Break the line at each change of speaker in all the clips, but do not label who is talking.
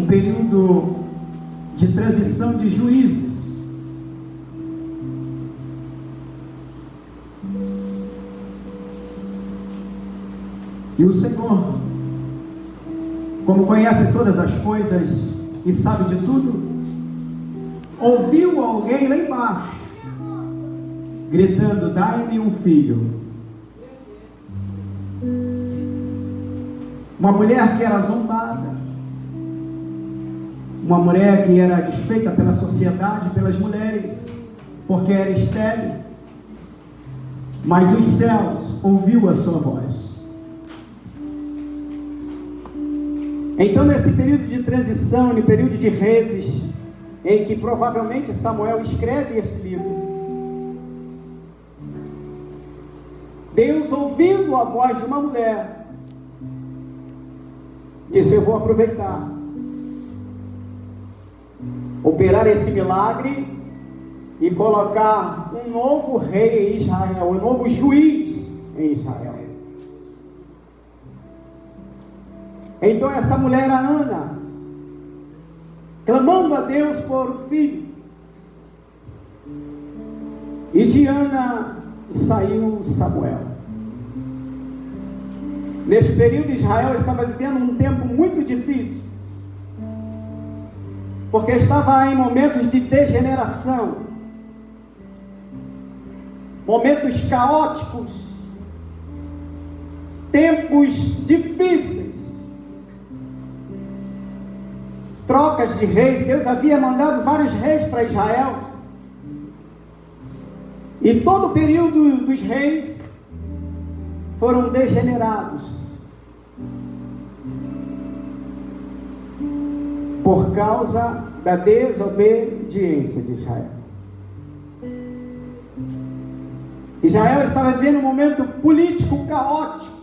um período de transição de juízes. E o Senhor, como conhece todas as coisas e sabe de tudo, ouviu alguém lá embaixo gritando: dai-me um filho. Uma mulher que era zombada, uma mulher que era desfeita pela sociedade, pelas mulheres, porque era estéril, mas os céus ouviu a sua voz. Então, nesse período de transição, no período de reis, em que provavelmente Samuel escreve este livro, Deus, ouvindo a voz de uma mulher, disse: eu vou aproveitar, operar esse milagre e colocar um novo rei em Israel, um novo juiz em Israel. Então essa mulher era Ana, clamando a Deus por um filho. E de Ana saiu Samuel. Neste período, Israel estava vivendo um tempo muito difícil, porque estava em momentos de degeneração, momentos caóticos, tempos difíceis, trocas de reis. Deus havia mandado vários reis para Israel, e todo o período dos reis foram degenerados por causa da desobediência de Israel. Israel estava vivendo um momento político caótico,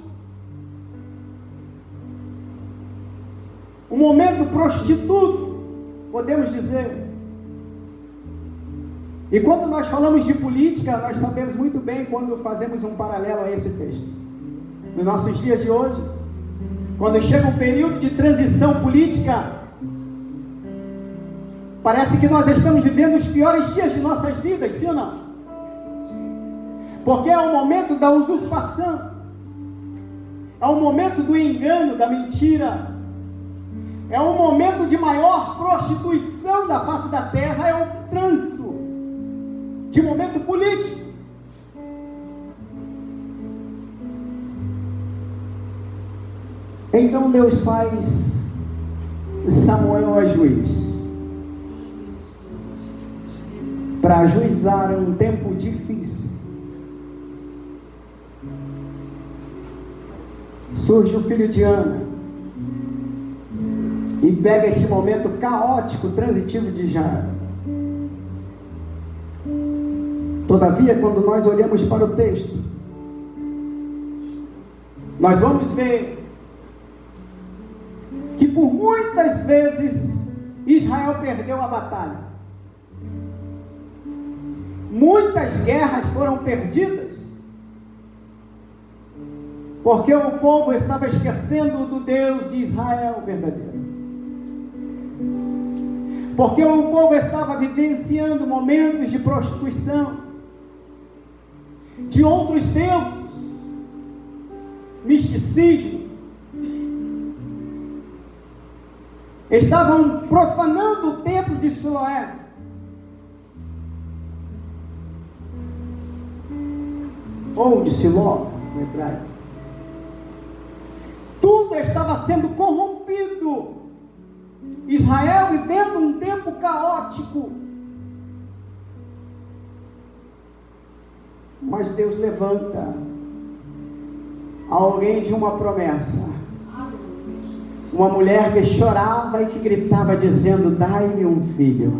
um momento prostituto, podemos dizer. E quando nós falamos de política, nós sabemos muito bem quando fazemos um paralelo a esse texto. Nos nossos dias de hoje, quando chega um período de transição política, parece que nós estamos vivendo os piores dias de nossas vidas, sim ou não? Porque é o momento da usurpação, é o momento do engano, da mentira, é o momento de maior prostituição da face da terra, é o trânsito de momento político. Então Deus faz Samuel a juiz, para ajuizar um tempo difícil. Surge o filho de Ana e pega este momento caótico, transitivo de Israel. Todavia, quando nós olhamos para o texto, nós vamos ver que por muitas vezes Israel perdeu a batalha. Muitas guerras foram perdidas, porque o povo estava esquecendo do Deus de Israel verdadeiro. Porque o povo estava vivenciando momentos de prostituição, de outros deuses, misticismo. Estavam profanando o templo de Siloé. Ou de Siló, no hebraico. Tudo estava sendo corrompido. Israel vivendo um tempo caótico. Mas Deus levanta alguém de uma promessa. Uma mulher que chorava e que gritava dizendo: dai-me um filho.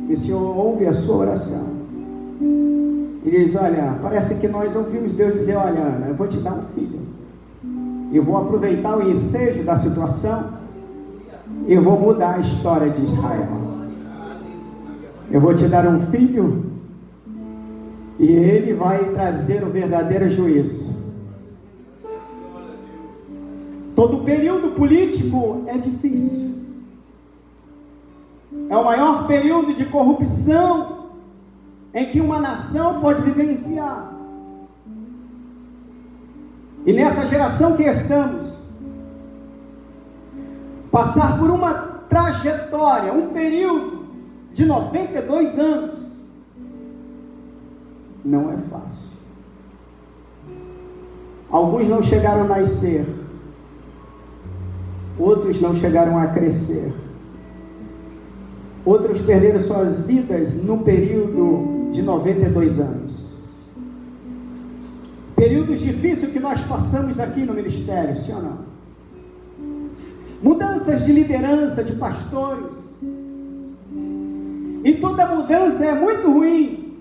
E o Senhor ouve a sua oração. E diz: olha, parece que nós ouvimos Deus dizer: olha, Ana, eu vou te dar um filho. Eu vou aproveitar o ensejo da situação. Eu vou mudar a história de Israel. Eu vou te dar um filho, e ele vai trazer o verdadeiro juízo. Todo período político é difícil. É o maior período de corrupção em que uma nação pode vivenciar. E nessa geração que estamos, passar por uma trajetória, um período de 92 anos, não é fácil. Alguns não chegaram a nascer, outros não chegaram a crescer, outros perderam suas vidas no período de 92 anos. Períodos difíceis que nós passamos aqui no ministério, sim ou não? Mudanças de liderança, de pastores, e toda mudança é muito ruim.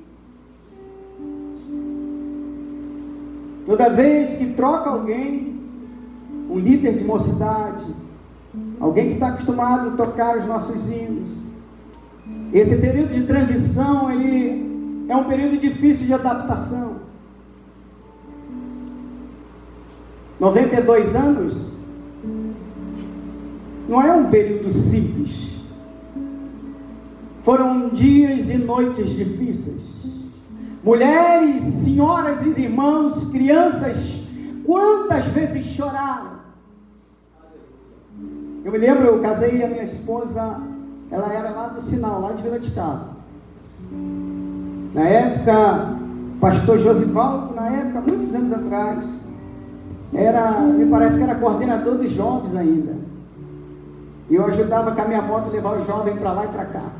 Toda vez que troca alguém, um líder de mocidade, alguém que está acostumado a tocar os nossos hinos, esse período de transição, ele é um período difícil de adaptação. 92 anos não é um período simples. Foram dias e noites difíceis. Mulheres, senhoras e irmãos, crianças, quantas vezes choraram? Eu me lembro, eu casei, a minha esposa, ela era lá do Sinal, lá de Vila de Cabo. Na época, pastor Josivaldo, na época, muitos anos atrás, me parece que era coordenador dos jovens ainda. E eu ajudava com a minha moto a levar os jovens para lá e para cá.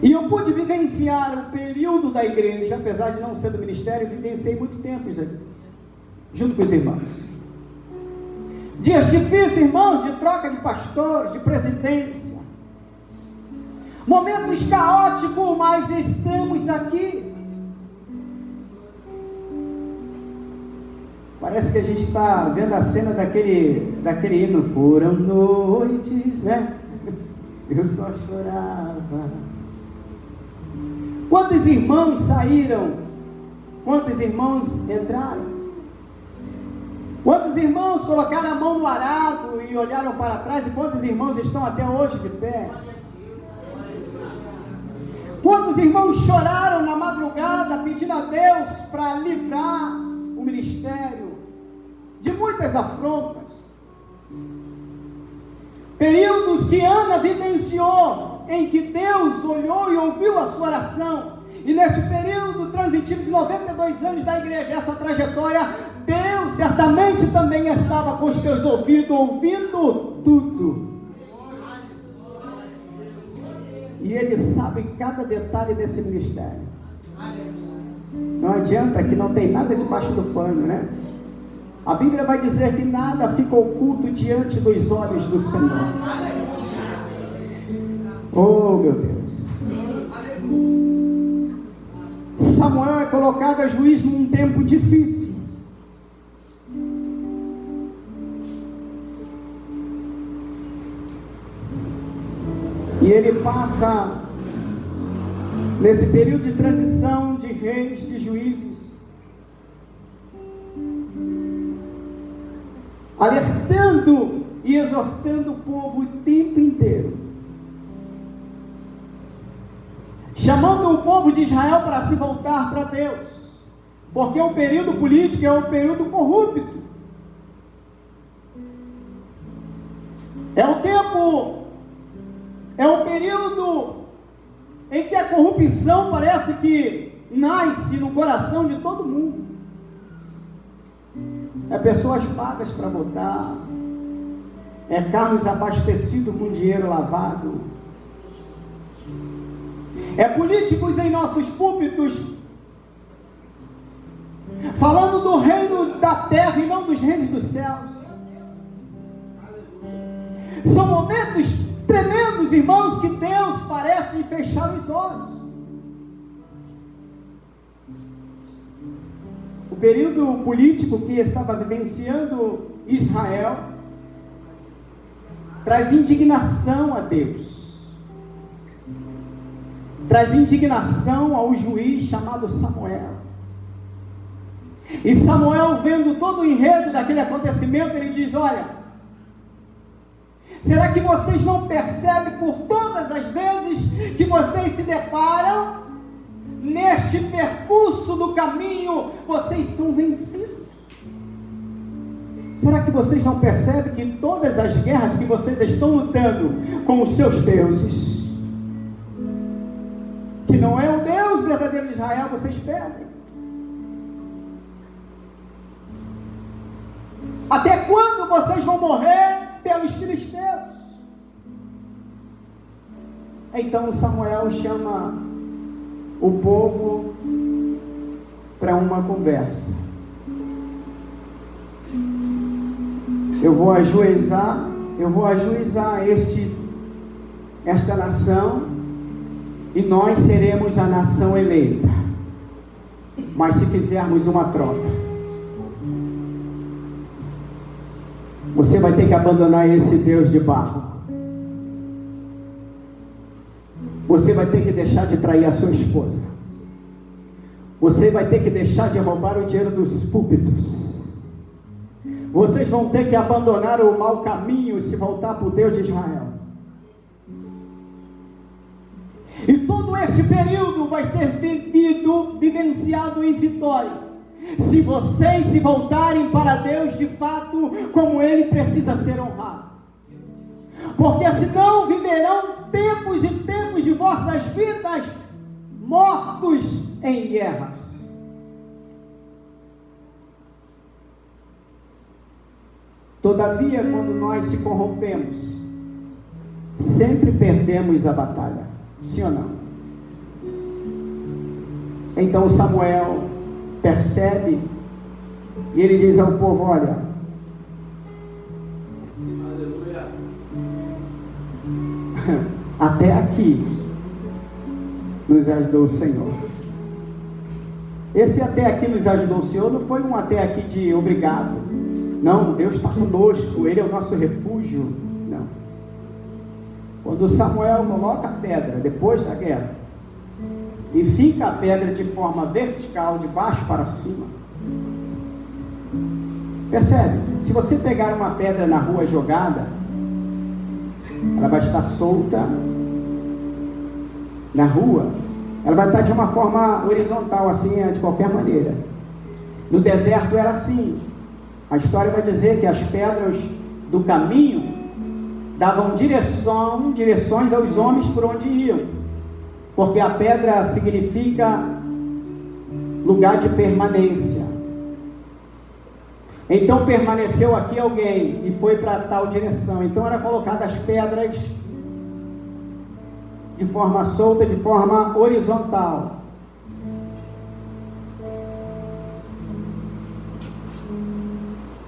E eu pude vivenciar o período da igreja, apesar de não ser do ministério, vivenciei muito tempo isso aqui, junto com os irmãos. Dias difíceis, irmãos, de troca de pastores, de presidência. Momentos caóticos, mas estamos aqui. Parece que a gente está vendo a cena daquele hino. Foram noites, né? Eu só chorava. Quantos irmãos saíram? Quantos irmãos entraram? Quantos irmãos colocaram a mão no arado e olharam para trás? E quantos irmãos estão até hoje de pé? Quantos irmãos choraram na madrugada pedindo a Deus para livrar o ministério de muitas afrontas? Períodos que Ana vivenciou, em que Deus olhou e ouviu a sua oração. E nesse período transitivo de 92 anos da igreja, essa trajetória, Deus certamente também estava com os teus ouvidos, ouvindo tudo. E Ele sabe cada detalhe desse ministério. Não adianta que não tem nada debaixo do pano, né? A Bíblia vai dizer que nada fica oculto diante dos olhos do Senhor. Oh, meu Deus. Samuel é colocado a juiz num tempo difícil. E ele passa nesse período de transição de reis, de juízes, alertando e exortando o povo o tempo inteiro, chamando o povo de Israel para se voltar para Deus, porque o período político é um período corrupto, é um período em que a corrupção parece que nasce no coração de todo mundo. É pessoas pagas para votar, é carros abastecidos com dinheiro lavado, é políticos em nossos púlpitos falando do reino da terra e não dos reinos dos céus. São momentos tremendos, irmãos, que Deus parece fechar os olhos. O período político que estava vivenciando Israel traz indignação a Deus, traz indignação ao juiz chamado Samuel. E Samuel, vendo todo o enredo daquele acontecimento, ele diz: olha, será que vocês não percebem por todas as vezes que vocês se deparam neste percurso do caminho, vocês são vencidos? Será que vocês não percebem que todas as guerras que vocês estão lutando com os seus deuses, que não é o Deus verdadeiro de Israel, vocês perdem? Até quando vocês vão morrer pelos filisteus? Então Samuel chama o povo para uma conversa. Eu vou ajuizar esta nação, e nós seremos a nação eleita. Mas se fizermos uma troca, você vai ter que abandonar esse Deus de barro. Você vai ter que deixar de trair a sua esposa. Você vai ter que deixar de roubar o dinheiro dos púlpitos. Vocês vão ter que abandonar o mau caminho e se voltar para o Deus de Israel. E todo esse período vai ser vivenciado em vitória, se vocês se voltarem para Deus de fato, como Ele precisa ser honrado. Porque senão viverão tempos e tempos de vossas vidas mortos em guerras. Todavia, quando nós se corrompemos, sempre perdemos a batalha. Sim ou não? Então Samuel percebe e ele diz ao povo: olha, aleluia, até aqui nos ajudou o Senhor. Esse até aqui nos ajudou o Senhor não foi um até aqui de obrigado. Não, Deus está conosco, Ele é o nosso refúgio. Não. Quando Samuel coloca a pedra depois da guerra e fica a pedra de forma vertical, de baixo para cima, percebe? Se você pegar uma pedra na rua jogada, ela vai estar solta na rua, ela vai estar de uma forma horizontal, assim, de qualquer maneira. No deserto era assim. A história vai dizer que as pedras do caminho davam direções aos homens por onde iam, porque a pedra significa lugar de permanência. Então permaneceu aqui alguém e foi para tal direção. Então eram colocadas as pedras de forma solta, de forma horizontal.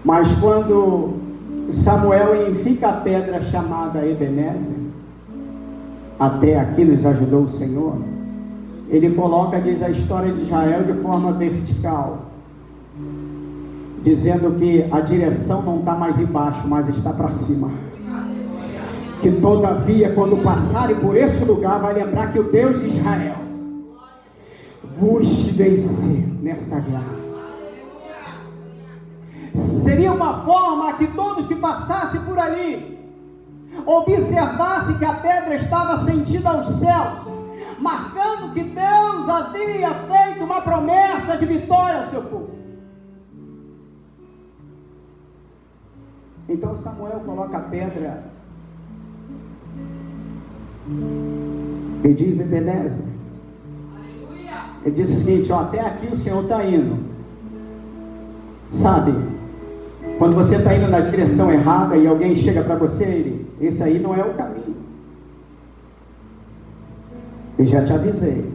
Mas quando Samuel fica a pedra chamada Ebenezer, até aqui nos ajudou o Senhor, ele coloca, diz a história de Israel, de forma vertical, dizendo que a direção não está mais embaixo, mas está para cima. Que todavia, quando passarem por esse lugar, vai lembrar que o Deus de Israel vos venceu nesta guerra. Seria uma forma que todos que passassem por ali observassem que a pedra estava sentida aos céus, marcando que Deus havia feito uma promessa de vitória ao seu povo. Então Samuel coloca a pedra e diz: Ebenezer. Ele disse o seguinte: ó, até aqui o Senhor está indo. Sabe, quando você está indo na direção errada e alguém chega para você, esse aí não é o caminho. Eu já te avisei.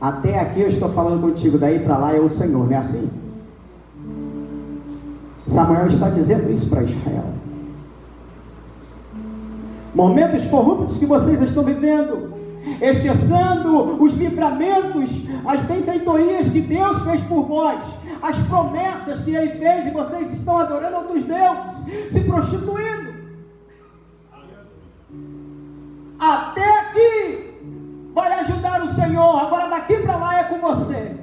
Até aqui eu estou falando contigo, daí para lá é o Senhor, não é assim? Samuel está dizendo isso para Israel. Momentos corruptos que vocês estão vivendo, esquecendo os livramentos, as benfeitorias que Deus fez por vós, as promessas que Ele fez, e vocês estão adorando outros deuses, se prostituindo. Até aqui vai ajudar o Senhor, agora daqui para lá é com você.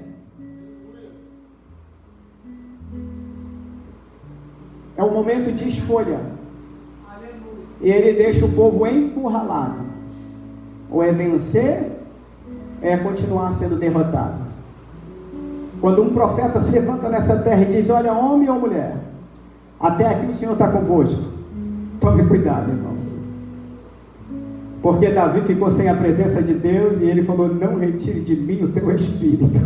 momento de escolha. E ele deixa o povo encurralado. Ou é vencer, é continuar sendo derrotado. Quando um profeta se levanta nessa terra e diz: olha, homem ou mulher, até aqui o Senhor está convosco. Tome cuidado, irmão. Porque Davi ficou sem a presença de Deus e ele falou: não retire de mim o teu espírito.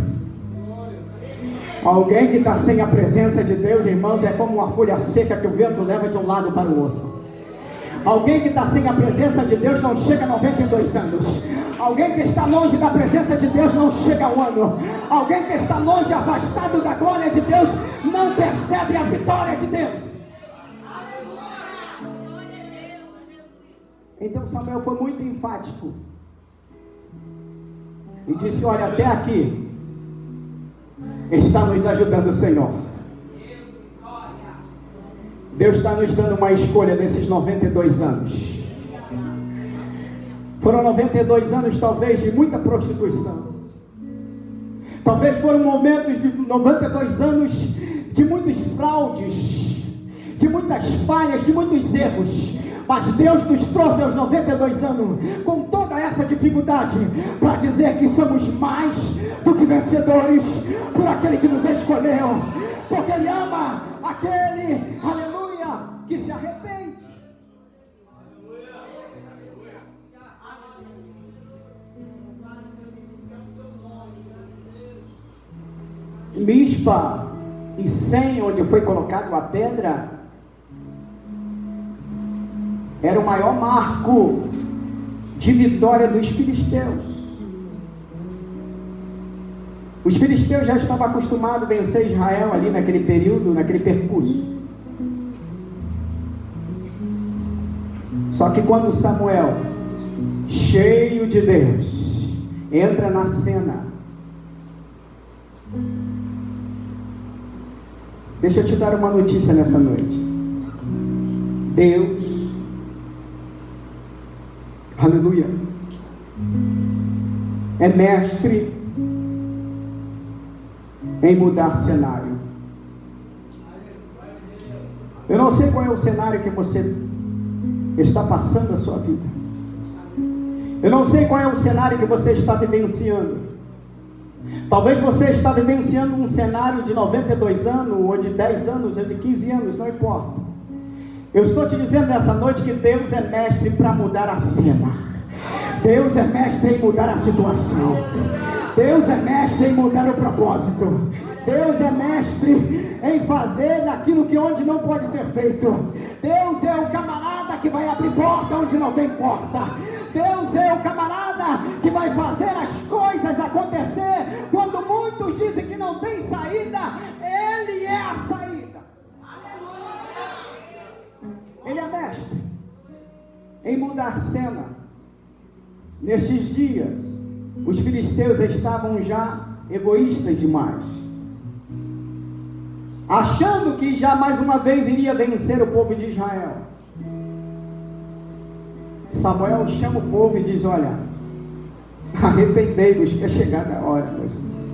Alguém que está sem a presença de Deus, irmãos, é como uma folha seca que o vento leva de um lado para o outro. Alguém que está sem a presença de Deus não chega a 92 anos. Alguém que está longe da presença de Deus não chega a um ano. Alguém que está longe, afastado da glória de Deus, não percebe a vitória de Deus. Então Samuel foi muito enfático e disse: olha, até aqui está nos ajudando o Senhor. Deus está nos dando uma escolha nesses 92 anos. Foram 92 anos talvez de muita prostituição. Talvez foram momentos de 92 anos de muitos fraudes, de muitas falhas, de muitos erros. Mas Deus nos trouxe aos 92 anos com toda essa dificuldade para dizer que somos mais do que vencedores por aquele que nos escolheu, porque Ele ama aquele, aleluia, que se arrepende. Mispa e Sem, onde foi colocado a pedra, era o maior marco de vitória dos filisteus. Os filisteus já estavam acostumados a vencer Israel ali naquele período, naquele percurso. Só que quando Samuel, cheio de Deus, entra na cena, deixa eu te dar uma notícia nessa noite. Deus, aleluia, é mestre em mudar cenário. Eu não sei qual é o cenário que você está passando a sua vida. Eu não sei qual é o cenário que você está vivenciando. Talvez você está vivenciando um cenário de 92 anos, ou de 10 anos, ou de 15 anos, não importa. Eu estou te dizendo nessa noite que Deus é mestre para mudar a cena. Deus é mestre em mudar a situação. Deus é mestre em mudar o propósito. Deus é mestre em fazer daquilo que onde não pode ser feito. Deus é o camarada que vai abrir porta onde não tem porta. Deus é o camarada que vai fazer as coisas acontecer quando muitos dizem que não tem saída. Ele é a saída. Ele é mestre em mudar cena. Nestes dias, os filisteus estavam já egoístas demais, achando que já mais uma vez iria vencer o povo de Israel. Samuel chama o povo e diz: olha, arrependei-vos que é chegada a hora, meus irmãos.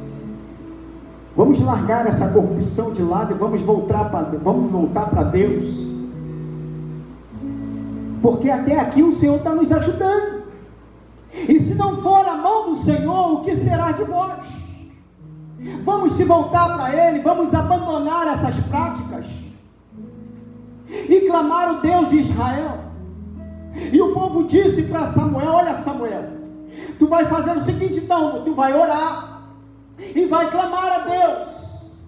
Vamos largar essa corrupção de lado e vamos voltar para Deus, porque até aqui o Senhor está nos ajudando. E se não for a mão do Senhor, o que será de vós? Vamos se voltar para Ele, vamos abandonar essas práticas e clamar o Deus de Israel. E o povo disse para Samuel: olha, Samuel, tu vai fazer o seguinte então, tu vai orar e vai clamar a Deus.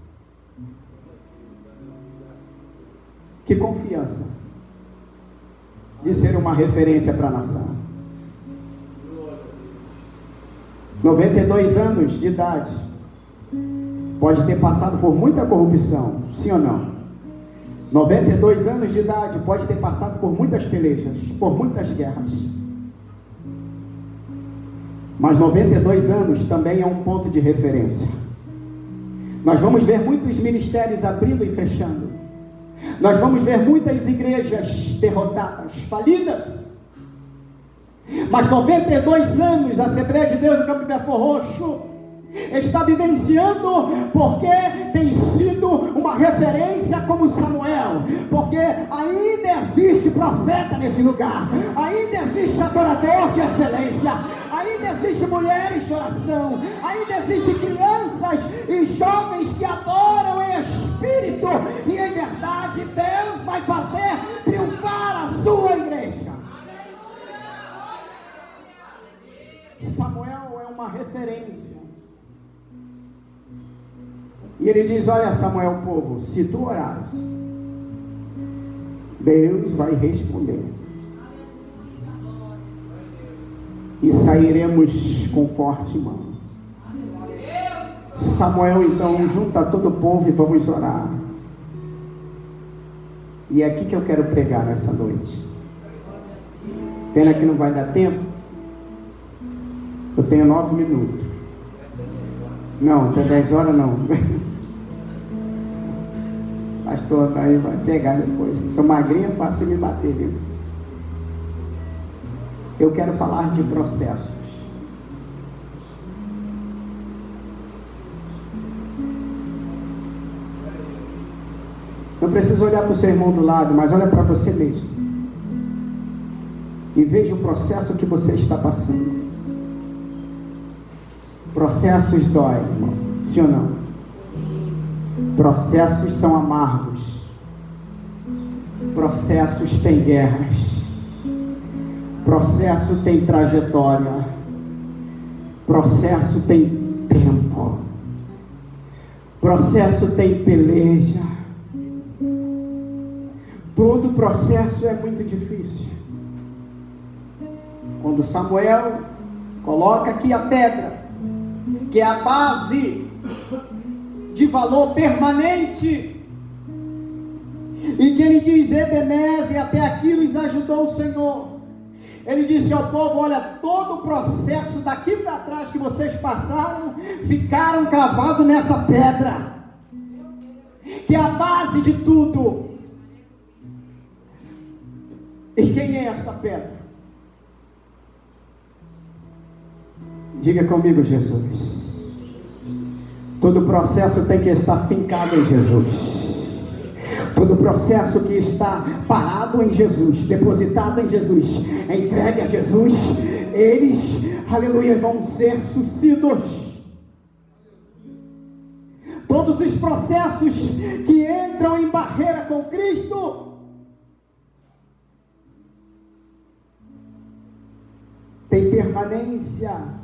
Que confiança de ser uma referência para a nação. 92 anos de idade, pode ter passado por muita corrupção, sim ou não? 92 anos de idade, pode ter passado por muitas pelejas, por muitas guerras. Mas 92 anos também é um ponto de referência. Nós vamos ver muitos ministérios abrindo e fechando. Nós vamos ver muitas igrejas derrotadas, falidas. Mas 92 anos, a Assembleia de Deus no Campo de Belfor Roxo está vivenciando porque tem sido uma referência como Samuel, porque ainda existe profeta nesse lugar, ainda existe adorador de excelência, ainda existe mulheres de oração, ainda existe crianças e jovens que adoram em espírito e em verdade. Deus vai fazer triunfar a sua igreja. Samuel é uma referência. E ele diz: olha, Samuel, povo, se tu orares, Deus vai responder. E sairemos com forte mão. Samuel então junta todo o povo e vamos orar. E é aqui que eu quero pregar nessa noite. Pena que não vai dar tempo. Eu tenho 9 minutos. Não, até 10 horas não. Pastor, aí vai pegar depois. Eu sou magrinha, fácil de me bater, viu? Eu quero falar de processos. Não precisa olhar para o seu irmão do lado, mas olha para você mesmo. E veja o processo que você está passando. Processos dói, irmão. Sim ou não? Processos são amargos. Processos têm guerras. Processo tem trajetória. Processo tem tempo. Processo tem peleja. Todo processo é muito difícil. Quando Samuel coloca aqui a pedra, que é a base de valor permanente, e que ele diz: Ebenezer, até aqui nos ajudou o Senhor. Ele disse ao povo: olha, todo o processo daqui para trás que vocês passaram, ficaram cravados nessa pedra, que é a base de tudo. E quem é essa pedra? Diga comigo: Jesus. Todo processo tem que estar fincado em Jesus. Todo processo que está parado em Jesus, depositado em Jesus, entregue a Jesus, eles, aleluia, vão ser sucidos. Todos os processos que entram em barreira com Cristo tem permanência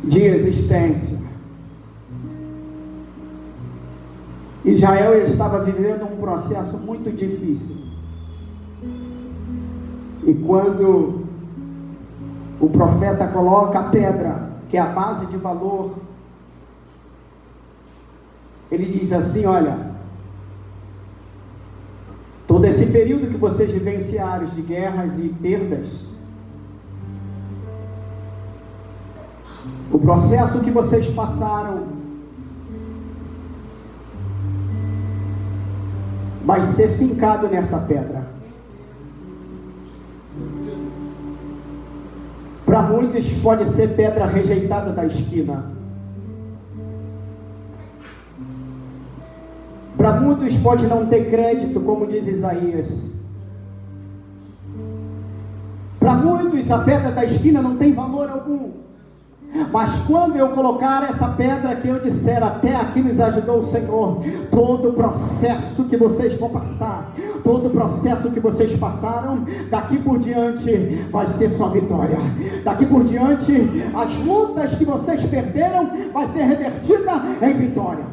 de existência. Israel estava vivendo um processo muito difícil. E quando o profeta coloca a pedra, que é a base de valor, ele diz assim: olha, todo esse período que vocês vivenciaram de guerras e perdas, o processo que vocês passaram, vai ser fincado nesta pedra. Para muitos pode ser pedra rejeitada da esquina. Para muitos pode não ter crédito, como diz Isaías. Para muitos a pedra da esquina não tem valor algum. Mas quando eu colocar essa pedra que eu disser: até aqui nos ajudou o Senhor, todo o processo que vocês vão passar, todo o processo que vocês passaram, daqui por diante vai ser só vitória. Daqui por diante, as lutas que vocês perderam vai ser revertida em vitória.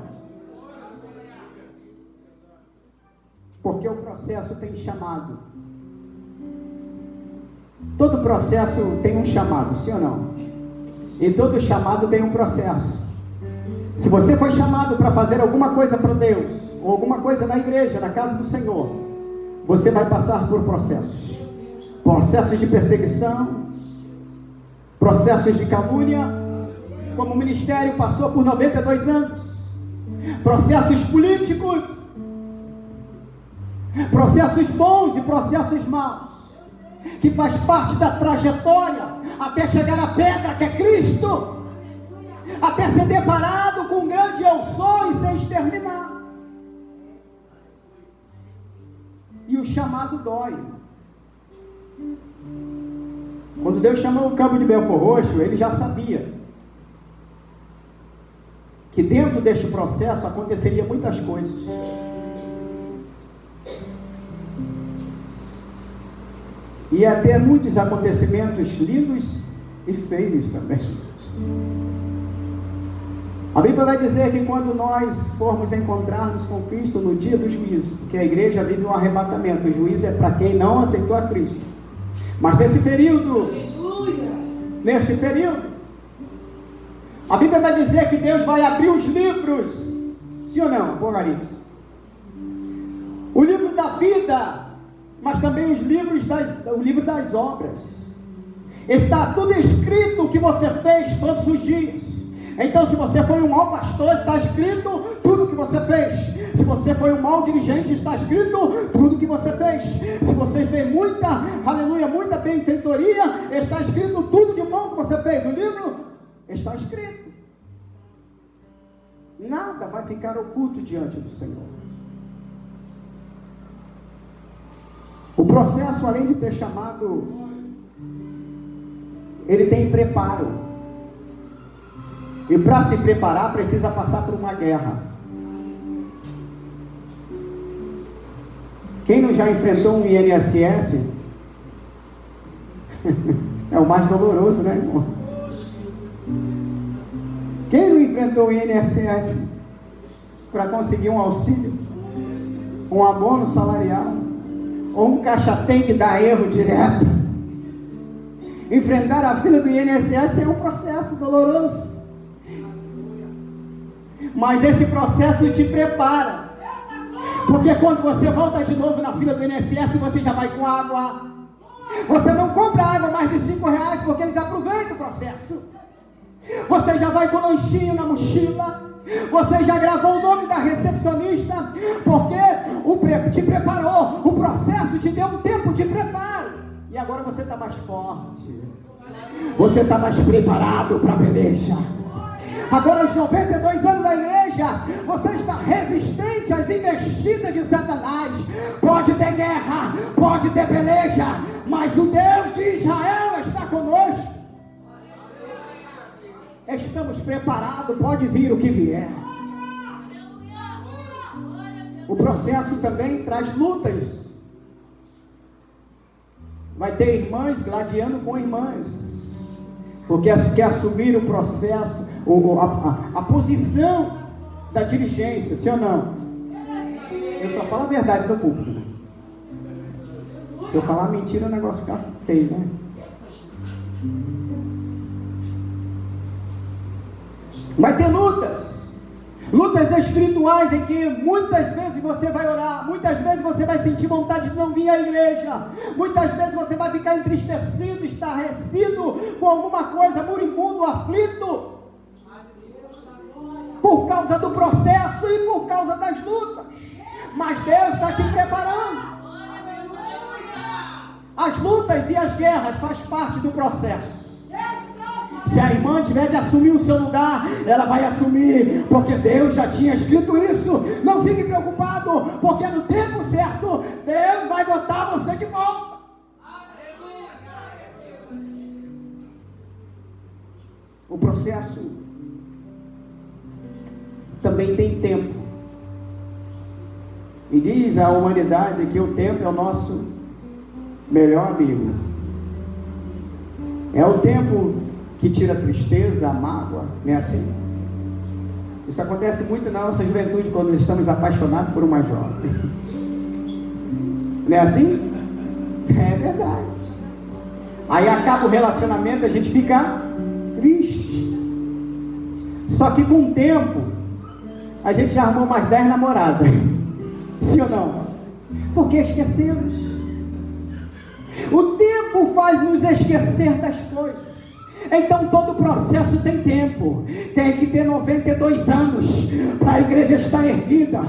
Porque o processo tem chamado. Todo processo tem um chamado, sim ou não? E todo chamado tem um processo. Se você foi chamado para fazer alguma coisa para Deus, ou alguma coisa na igreja, na casa do Senhor, você vai passar por processos. Processos de perseguição, processos de calúnia, como o ministério passou por 92 anos. Processos políticos, processos bons e processos maus, que faz parte da trajetória, até chegar à pedra que é Cristo, até ser deparado com um grande eu sou e ser exterminado. E o chamado dói. Quando Deus chamou o campo de Belfor Roxo, ele já sabia que dentro deste processo aconteceria muitas coisas. Ia ter muitos acontecimentos lindos e feios também. A Bíblia vai dizer que quando nós formos encontrar-nos com Cristo no dia do juízo, porque a igreja vive um arrebatamento, o juízo é para quem não aceitou a Cristo. Mas nesse período, a Bíblia vai dizer que Deus vai abrir os livros, sim ou não, Apocalipse? O livro da vida, mas também o livro das obras. Está tudo escrito o que você fez todos os dias. Então, se você foi um mau pastor, está escrito tudo o que você fez. Se você foi um mau dirigente, está escrito tudo o que você fez. Se você fez muita benfeitoria, está escrito tudo de bom que você fez. O livro está escrito. Nada vai ficar oculto diante do Senhor. O processo, além de ter chamado, ele tem preparo. E para se preparar, precisa passar por uma guerra. Quem não já enfrentou um INSS? É o mais doloroso, né, irmão? Quem não enfrentou o INSS para conseguir um auxílio, um abono salarial, ou um caixa-tem que dá erro direto? Enfrentar a fila do INSS é um processo doloroso. Mas esse processo te prepara, porque quando você volta de novo na fila do INSS, você já vai com água. Você não compra água mais de R$5, porque eles aproveitam o processo. Você já vai com lanchinho na mochila. Você já gravou o nome da recepcionista, porque te preparou. O processo te deu um tempo de preparo. E agora você está mais forte. Você está mais preparado para a peleja. Agora, aos 92 anos da igreja, você está resistente às investidas de Satanás. Pode ter guerra, pode ter peleja, mas o Deus de Israel está conosco. Estamos preparados, pode vir o que vier. O processo também traz lutas. Vai ter irmãs gladiando com irmãs, porque quer assumir o processo, a posição da dirigência, sim ou não? Eu só falo a verdade do público, né? Se eu falar mentira, o negócio fica feio, né? Vai ter lutas espirituais em que muitas vezes você vai orar, muitas vezes você vai sentir vontade de não vir à igreja, muitas vezes você vai ficar entristecido, estarrecido com alguma coisa, moribundo, aflito, por causa do processo e por causa das lutas. Mas Deus está te preparando. As lutas e as guerras faz parte do processo. Se a irmã tiver de assumir o seu lugar, ela vai assumir, porque Deus já tinha escrito isso. Não fique preocupado, porque no tempo certo, Deus vai botar você de volta. O processo também tem tempo. E diz a humanidade que o tempo é o nosso melhor amigo. É o tempo que tira a tristeza, a mágoa, não é assim? Isso acontece muito na nossa juventude, quando estamos apaixonados por uma jovem. Não é assim? É verdade. Aí acaba o relacionamento, a gente fica triste. Só que com o tempo, a gente já arrumou mais 10 namoradas. Sim ou não? Porque esquecemos. O tempo faz nos esquecer das coisas. Então todo processo tem tempo. Tem que ter 92 anos para a igreja estar erguida.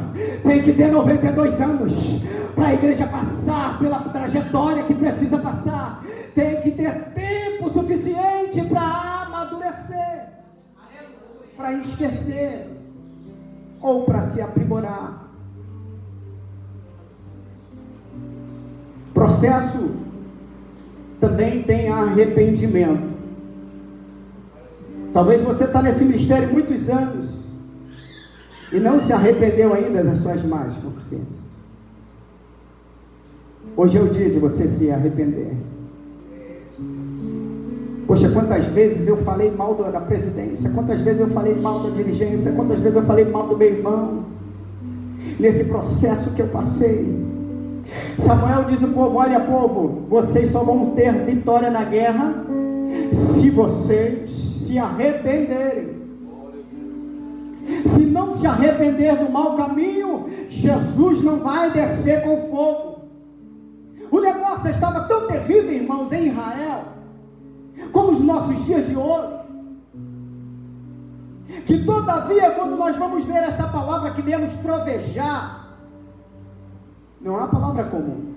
Tem que ter 92 anos para a igreja passar pela trajetória que precisa passar. Tem que ter tempo suficiente para esquecer ou para se aprimorar. Processo também tem arrependimento. Talvez você está nesse ministério muitos anos e não se arrependeu ainda das suas más consciências. Hoje é o dia de você se arrepender. Poxa, quantas vezes eu falei mal da presidência, quantas vezes eu falei mal da dirigência, quantas vezes eu falei mal do meu irmão, nesse processo que eu passei. Samuel diz ao povo: olha, povo, vocês só vão ter vitória na guerra se vocês se arrependerem. Se não se arrepender do mau caminho, Jesus não vai descer com fogo. O negócio estava tão terrível, irmãos, em Israel, como os nossos dias de hoje, que todavia, quando nós vamos ver essa palavra que lemos, trovejar, não é uma palavra comum.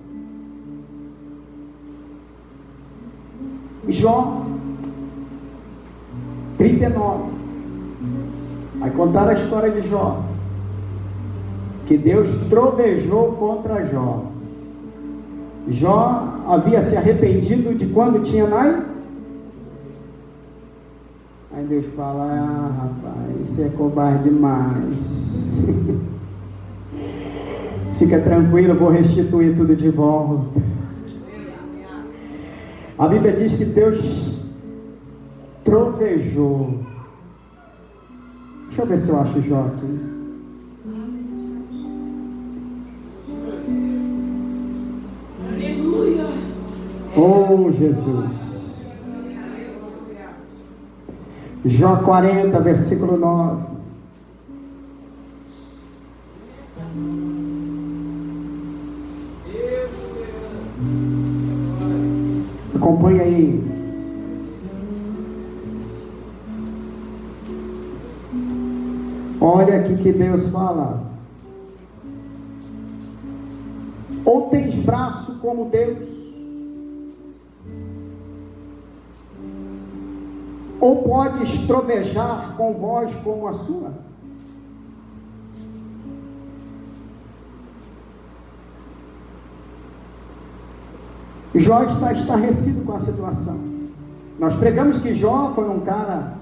Jó 39 vai contar a história de Jó, que Deus trovejou contra Jó. Jó havia se arrependido de quando tinha Nai. Aí Deus fala: ah, rapaz, isso é covarde demais. Fica tranquilo, eu vou restituir tudo de volta. A Bíblia diz que Deus trovejou. Deixa eu ver se eu acho Jó aqui.
Aleluia.
Oh, Jesus. Jó 40, versículo 9. Acompanhe aí. Olha aqui que Deus fala: ou tens braço como Deus, ou podes trovejar com voz como a sua? Jó está estarrecido com a situação. Nós pregamos que Jó foi um cara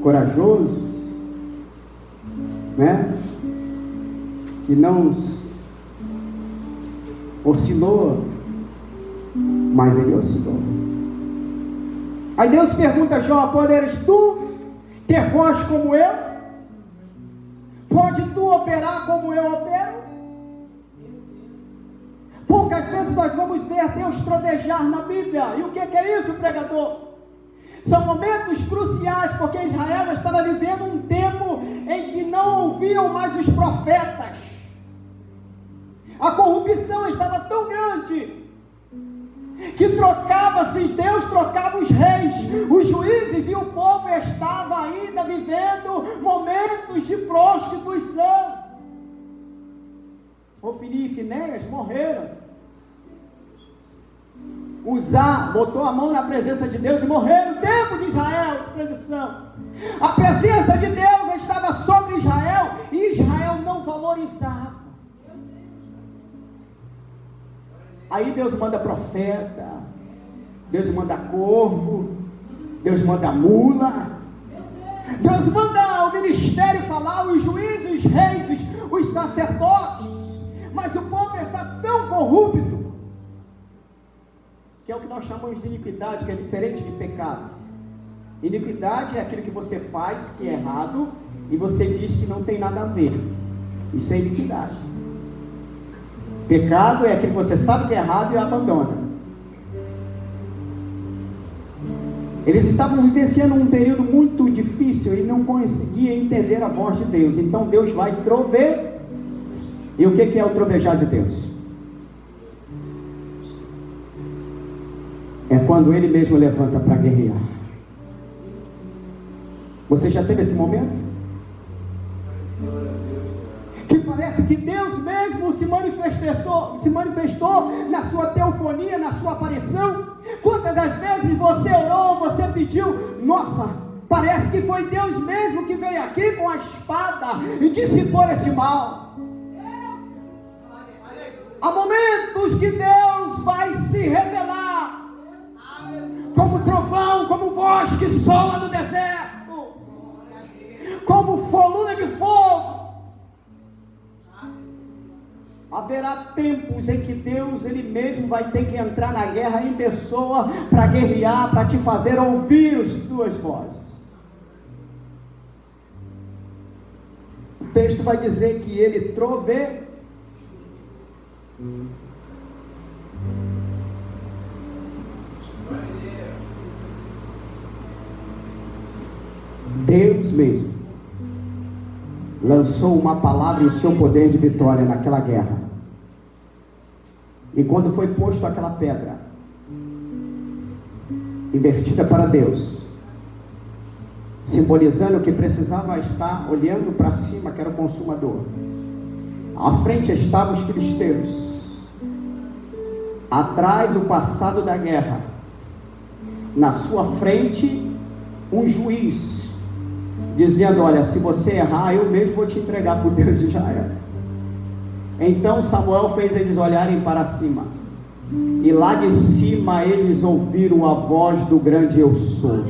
corajoso, né? Que não oscilou, mas ele oscilou. Aí Deus pergunta a Jó: poderes tu ter voz como eu? Pode tu operar como eu opero? Poucas vezes nós vamos ver Deus trovejar na Bíblia. E o que é isso, pregador? São momentos cruciais, porque Israel estava vivendo um tempo em que não ouviam mais os profetas. A corrupção estava tão grande que trocava-se, Deus trocava os reis, os juízes, e o povo estava ainda vivendo momentos de prostituição. Ofni e Finéias morreram. Uzá botou a mão na presença de Deus e morreram. O tempo de Israel de transição. A presença de Deus estava sobre Israel e Israel não valorizava. Aí Deus manda profeta, Deus manda corvo, Deus manda mula, Deus manda o ministério falar, os juízes, os reis, os sacerdotes, mas o povo está tão corrupto, que é o que nós chamamos de iniquidade, que é diferente de pecado. Iniquidade é aquilo que você faz que é errado e você diz que não tem nada a ver. Isso é iniquidade. Pecado é aquilo que você sabe que é errado e abandona. Eles estavam vivenciando um período muito difícil e não conseguiam entender a voz de Deus. Então Deus vai trovejar. E o que é o trovejar de Deus? É quando Ele mesmo levanta para guerrear. Você já teve esse momento? Que parece que Deus mesmo se manifestou na sua teofonia, na sua aparição. Quantas das vezes você orou, você pediu: nossa, Parece que foi Deus mesmo que veio aqui com a espada e dissipou esse mal. Há momentos que Deus vai se revelar como trovão, como voz que soa no deserto, como coluna de fogo. Haverá tempos em que Deus, Ele mesmo vai ter que entrar na guerra em pessoa para guerrear, para te fazer ouvir as tuas vozes. O texto vai dizer que Ele trovejou. Deus mesmo lançou uma palavra e o seu poder de vitória naquela guerra. E quando foi posto aquela pedra invertida para Deus, simbolizando que precisava estar olhando para cima, que era o consumador, à frente estavam os filisteus, atrás o passado da guerra, na sua frente um juiz, dizendo: olha, se você errar, eu mesmo vou te entregar para o Deus de Israel. Então Samuel fez eles olharem para cima, e lá de cima eles ouviram a voz do grande eu sou.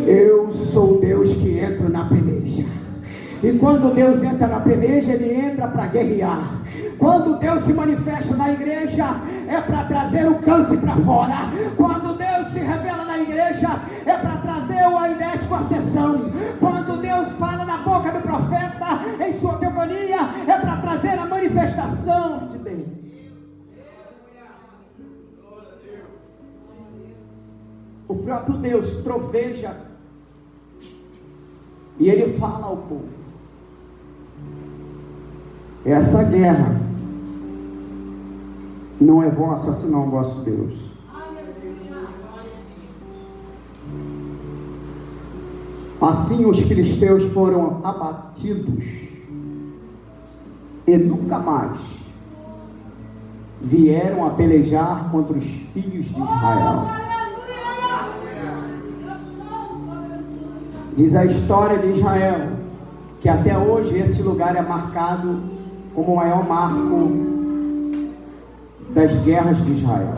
Eu sou Deus que entro na peleja. E quando Deus entra na peleja, Ele entra para guerrear. Quando Deus se manifesta na igreja, é para trazer o câncer para fora. Quando Deus se revela na igreja, é para trazer o aidete com a sessão. Quando Deus fala na boca do profeta, em sua teogonia, é para trazer a manifestação de Deus. O próprio Deus troveja e Ele fala ao povo: essa guerra não é vossa, senão o vosso Deus. Assim os filisteus foram abatidos e nunca mais vieram a pelejar contra os filhos de Israel. Diz a história de Israel que até hoje este lugar é marcado como o maior marco das guerras de Israel.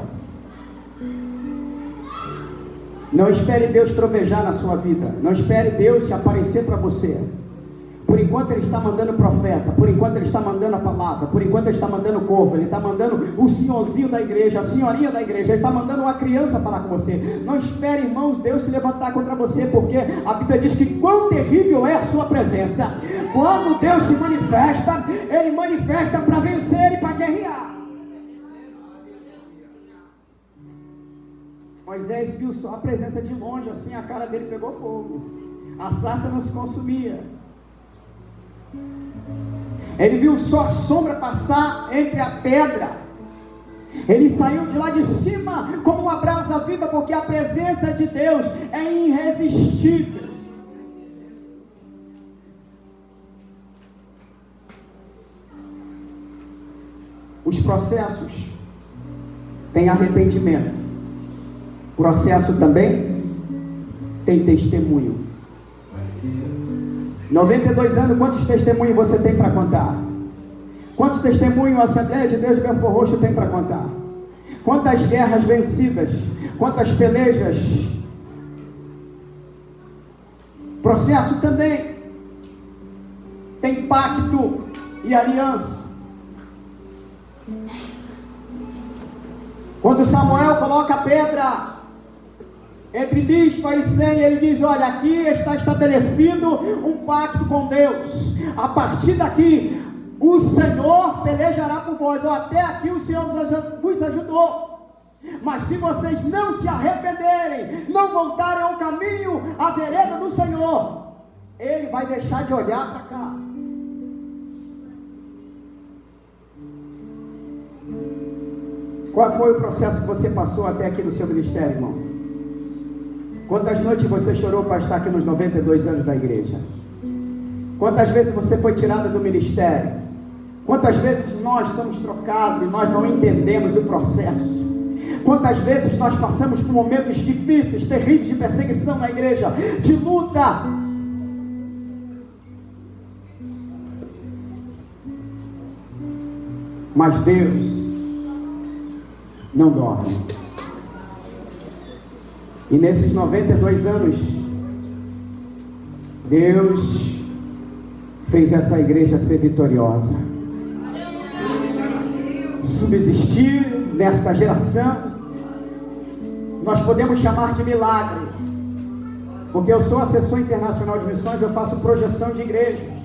Não espere Deus trovejar na sua vida. Não espere Deus se aparecer para você. Por enquanto Ele está mandando profeta, por enquanto Ele está mandando a palavra, por enquanto Ele está mandando o corvo, Ele está mandando o senhorzinho da igreja, a senhorinha da igreja, Ele está mandando uma criança falar com você. Não espere, irmãos, Deus se levantar contra você, porque a Bíblia diz que quão terrível é a sua presença. Quando Deus se manifesta, Ele manifesta para vencer e para guerrear. Moisés viu só a presença de longe, assim a cara dele pegou fogo, a sarça não se consumia. Ele viu só a sombra passar entre a pedra. Ele saiu de lá de cima como uma brasa viva, porque a presença de Deus é irresistível. Os processos têm arrependimento. Processo também tem testemunho. 92 anos, quantos testemunhos você tem para contar? Quantos testemunhos a Assembleia de Deus de Belfor Roxo tem para contar? Quantas guerras vencidas? Quantas pelejas? Processo também tem pacto e aliança. Quando Samuel coloca a pedra entre Mispa e Sem, ele diz: olha, aqui está estabelecido um pacto com Deus. A partir daqui, o Senhor pelejará por vós. Ou até aqui o Senhor vos ajudou. Mas se vocês não se arrependerem, não voltarem ao caminho, à vereda do Senhor, Ele vai deixar de olhar para cá. Qual foi o processo que você passou até aqui no seu ministério, irmão? Quantas noites você chorou para estar aqui nos 92 anos da igreja? Quantas vezes você foi tirado do ministério? Quantas vezes nós estamos trocados e nós não entendemos o processo? Quantas vezes nós passamos por momentos difíceis, terríveis de perseguição na igreja, de luta. Mas Deus não dorme. E nesses 92 anos, Deus fez essa igreja ser vitoriosa, subsistir nesta geração. Nós podemos chamar de milagre, porque eu sou assessor internacional de missões, eu faço projeção de igreja.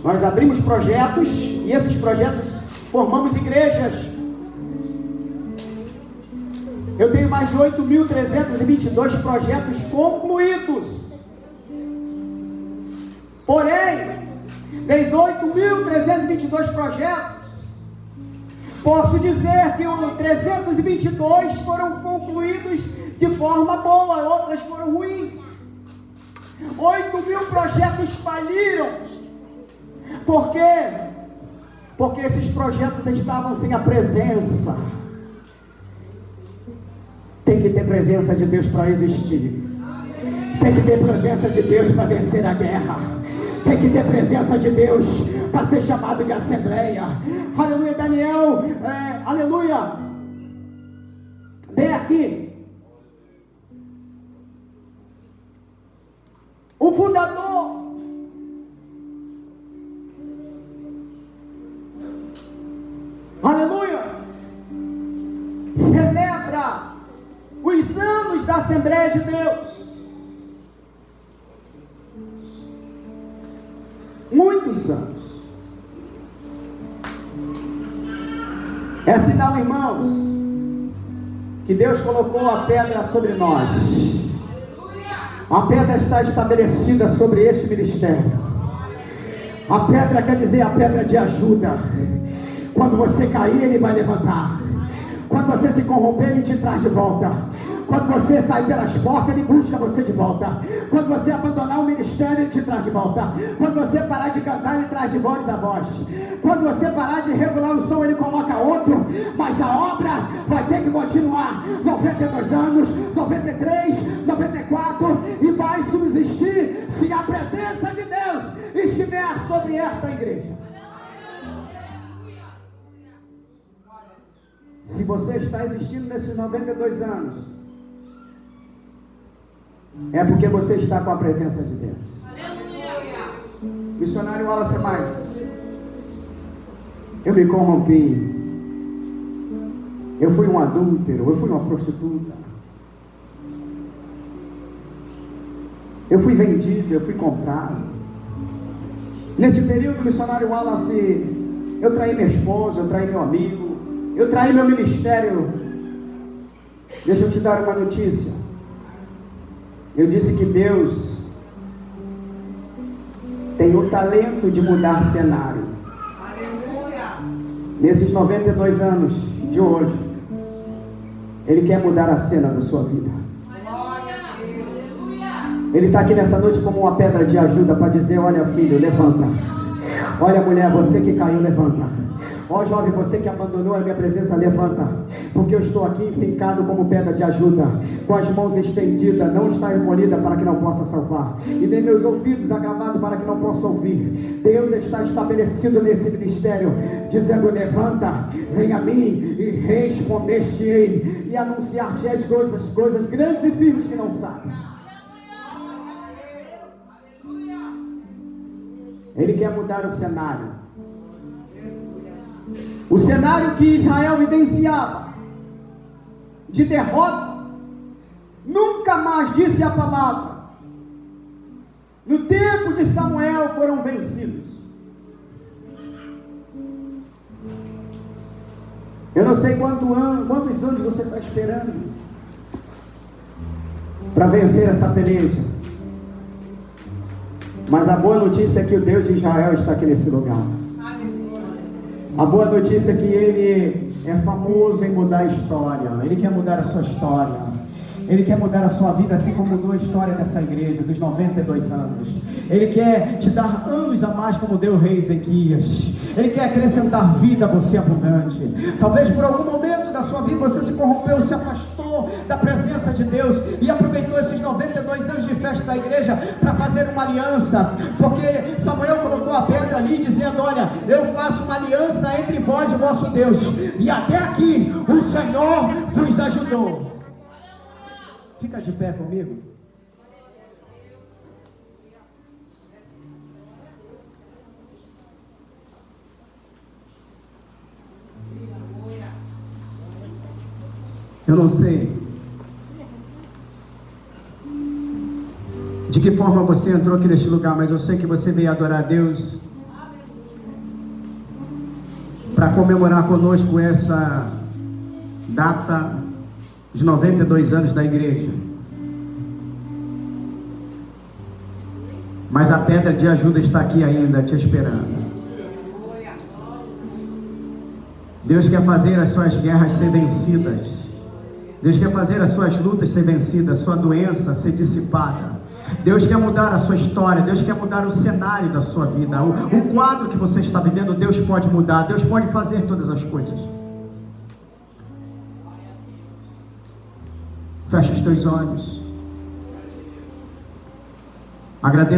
Nós abrimos projetos e esses projetos formamos igrejas. Eu tenho mais de 8.322 projetos concluídos. Porém, desses 8.322 projetos, posso dizer que 322 foram concluídos de forma boa, outras foram ruins. 8.000 projetos faliram. Por quê? Porque esses projetos estavam sem a presença. Tem que ter presença de Deus para existir. Tem que ter presença de Deus para vencer a guerra. Tem que ter presença de Deus para ser chamado de assembleia. Aleluia, Daniel. Aleluia. Vem aqui. O fundador aleluia, celebra os anos da Assembleia de Deus. Muitos anos. É sinal, irmãos, que Deus colocou a pedra sobre nós. A pedra está estabelecida sobre este ministério. A pedra quer dizer a pedra de ajuda. Quando você cair, Ele vai levantar. Quando você se corromper, Ele te traz de volta. Quando você sair pelas portas, Ele busca você de volta. Quando você abandonar o ministério, Ele te traz de volta. Quando você parar de cantar, Ele traz de voz a voz. Quando você parar de regular o som, Ele coloca outro. Mas a obra vai ter que continuar 92 anos, 93, 94 e vai subsistir se a presença de Deus estiver sobre esta igreja. Se você está existindo nesses 92 anos, é porque você está com a presença de Deus. Missionário Wallace Mais, eu me corrompi, eu fui um adúltero, eu fui uma prostituta, eu fui vendido, eu fui comprado. Nesse período, missionário Wallace, eu traí minha esposa, eu traí meu amigo, eu traí meu ministério. Deixa eu te dar uma notícia. Eu disse que Deus tem o talento de mudar cenário. Aleluia. Nesses 92 anos de hoje, Ele quer mudar a cena da sua vida. Ele está aqui nessa noite como uma pedra de ajuda para dizer: olha, filho, levanta. Olha, mulher, você que caiu, levanta. Ó jovem, você que abandonou a minha presença, levanta, porque eu estou aqui fincado como pedra de ajuda, com as mãos estendidas, não está encolhida para que não possa salvar, e nem meus ouvidos agravados para que não possa ouvir. Deus está estabelecido nesse ministério, dizendo: levanta, vem a mim e respondeste-ei, e anunciar-te as coisas grandes e firmes que não sabes. Ele quer mudar o cenário. O cenário que Israel vivenciava de derrota, nunca mais disse a palavra. No tempo de Samuel foram vencidos. Eu não sei quantos anos você está esperando para vencer essa peleja, mas a boa notícia é que o Deus de Israel está aqui nesse lugar. A boa notícia é que Ele é famoso em mudar a história. Ele quer mudar a sua história. Ele quer mudar a sua vida, assim como mudou a história dessa igreja, dos 92 anos. Ele quer te dar anos a mais, como deu o rei Ezequias. Ele quer acrescentar vida a você abundante. Talvez por algum momento da sua vida você se corrompeu, se afastou da presença de Deus e aproveitou esses 92 anos de festa da igreja para fazer uma aliança, porque Samuel colocou a pedra ali dizendo: olha, eu faço uma aliança entre vós e o vosso Deus, e até aqui o Senhor vos ajudou. Fica de pé comigo. Eu não sei de que forma você entrou aqui neste lugar, mas eu sei que você veio adorar a Deus para comemorar conosco essa data de 92 anos da igreja. Mas a pedra de ajuda está aqui ainda, te esperando. Deus quer fazer as suas guerras ser vencidas. Deus quer fazer as suas lutas ser vencidas, a sua doença ser dissipada. Deus quer mudar a sua história. Deus quer mudar o cenário da sua vida. O quadro que você está vivendo, Deus pode mudar. Deus pode fazer todas as coisas. Fecha os teus olhos. Agradeça.